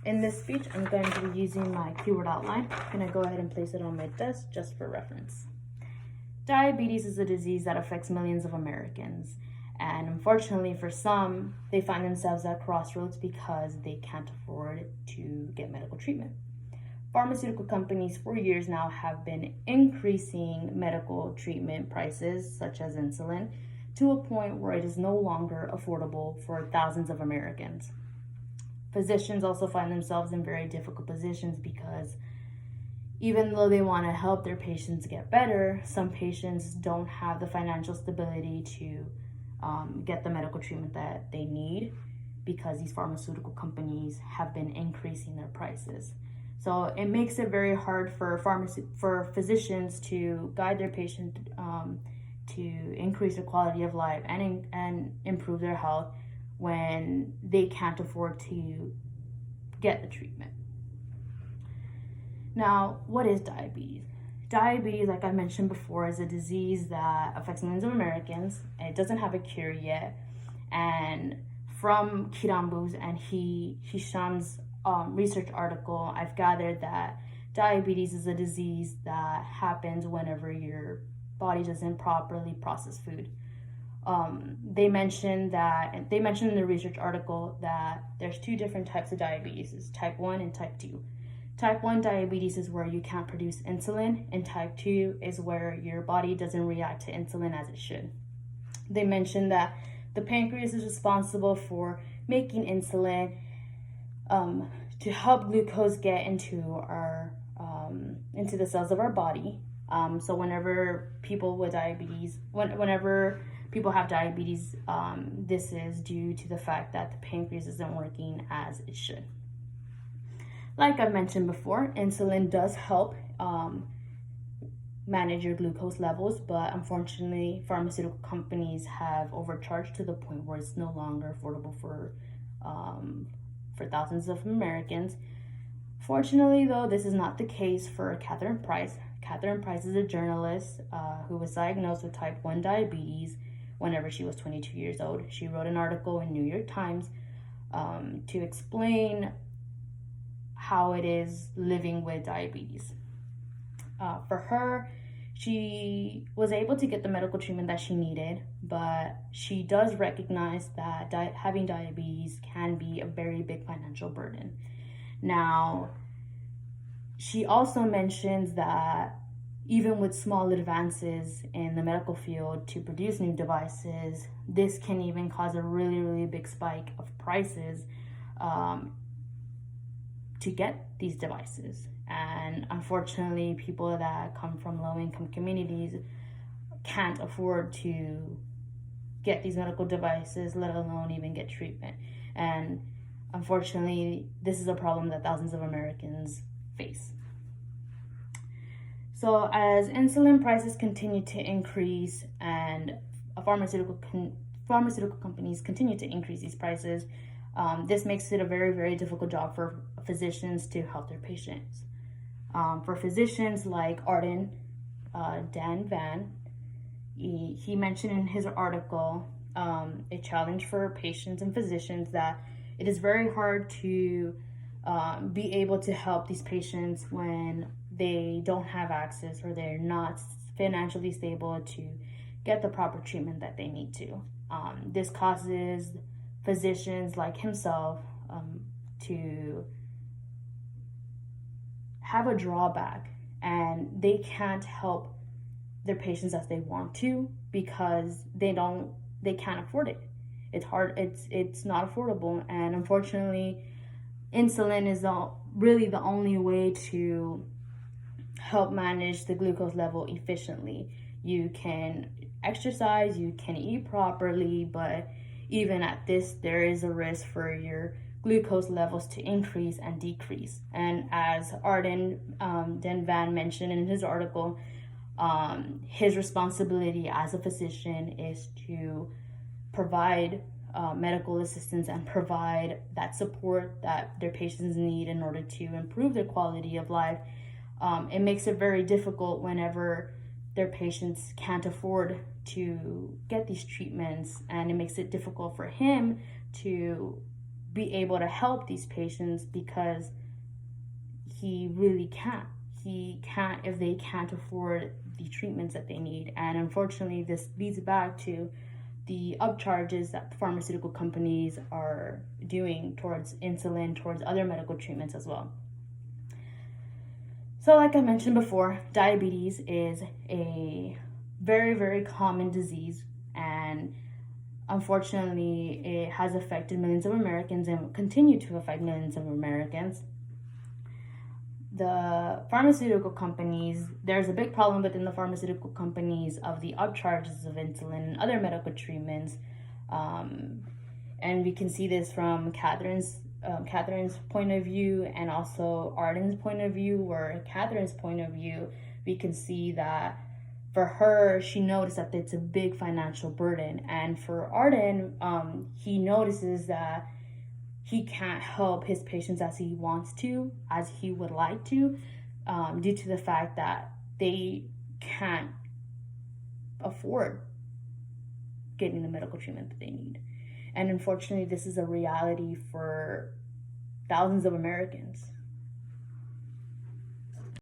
In this speech, I'm going to be using my keyword outline. I'm going to go ahead and place it on my desk just for reference. Diabetes is a disease that affects millions of Americans. And unfortunately for some, they find themselves at crossroads because they can't afford to get medical treatment. Pharmaceutical companies for years now have been increasing medical treatment prices, such as insulin, to a point where it is no longer affordable for thousands of Americans. Physicians also find themselves in very difficult positions because even though they want to help their patients get better, some patients don't have the financial stability to get the medical treatment that they need because these pharmaceutical companies have been increasing their prices. So it makes it very hard for physicians to guide their patient to increase their quality of life and improve their health when they can't afford to get the treatment. Now, what is diabetes? Diabetes, like I mentioned before, is a disease that affects millions of Americans. And it doesn't have a cure yet. And from Kirambu's and Hisham's research article, I've gathered that diabetes is a disease that happens whenever your body doesn't properly process food. They mentioned in the research article that there's two different types of diabetes, type 1 and type 2. Type 1 diabetes is where you can't produce insulin, and type 2 is where your body doesn't react to insulin as it should. They mentioned that the pancreas is responsible for making insulin to help glucose get into the cells of our body. So whenever people with diabetes, whenever people have diabetes, this is due to the fact that the pancreas isn't working as it should. Like I mentioned before, insulin does help manage your glucose levels, but unfortunately, pharmaceutical companies have overcharged to the point where it's no longer affordable for thousands of Americans. Fortunately, though, this is not the case for Catherine Price. Catherine Price is a journalist who was diagnosed with type 1 diabetes whenever she was 22 years old. She wrote an article in New York Times to explain how it is living with diabetes. For her, she was able to get the medical treatment that she needed, but she does recognize that having diabetes can be a very big financial burden. Now, she also mentions that even with small advances in the medical field to produce new devices, this can even cause a really, really big spike of prices to get these devices. And unfortunately, people that come from low-income communities can't afford to get these medical devices, let alone even get treatment. And unfortunately, this is a problem that thousands of Americans face. So as insulin prices continue to increase and pharmaceutical companies continue to increase these prices, this makes it a very, very difficult job for physicians to help their patients. For physicians like Arden Dan Van, he mentioned in his article a challenge for patients and physicians that it is very hard to be able to help these patients when they don't have access or they're not financially stable to get the proper treatment that they need to. This causes physicians like himself to have a drawback, and they can't help their patients as they want to because they can't afford it. It's hard, it's not affordable, and unfortunately insulin is really the only way to help manage the glucose level efficiently. You can exercise, you can eat properly, but even at this, there is a risk for your glucose levels to increase and decrease. And as Arden Dan Van mentioned in his article, his responsibility as a physician is to provide medical assistance and provide that support that their patients need in order to improve their quality of life. It makes it very difficult whenever their patients can't afford to get these treatments, and it makes it difficult for him to be able to help these patients because he really can't. He can't if they can't afford the treatments that they need. And unfortunately, this leads back to the upcharges that pharmaceutical companies are doing towards insulin, towards other medical treatments as well. So like I mentioned before, diabetes is a very, very common disease, and unfortunately, it has affected millions of Americans and will continue to affect millions of Americans. The pharmaceutical companies, there's a big problem within the pharmaceutical companies of the upcharges of insulin and other medical treatments. And we can see this from Catherine's point of view, and also Arden's point of view. Where Catherine's point of view, we can see that for her, she noticed that it's a big financial burden. And for Arden, he notices that he can't help his patients as he wants to, as he would like to, due to the fact that they can't afford getting the medical treatment that they need. And unfortunately, this is a reality for thousands of Americans.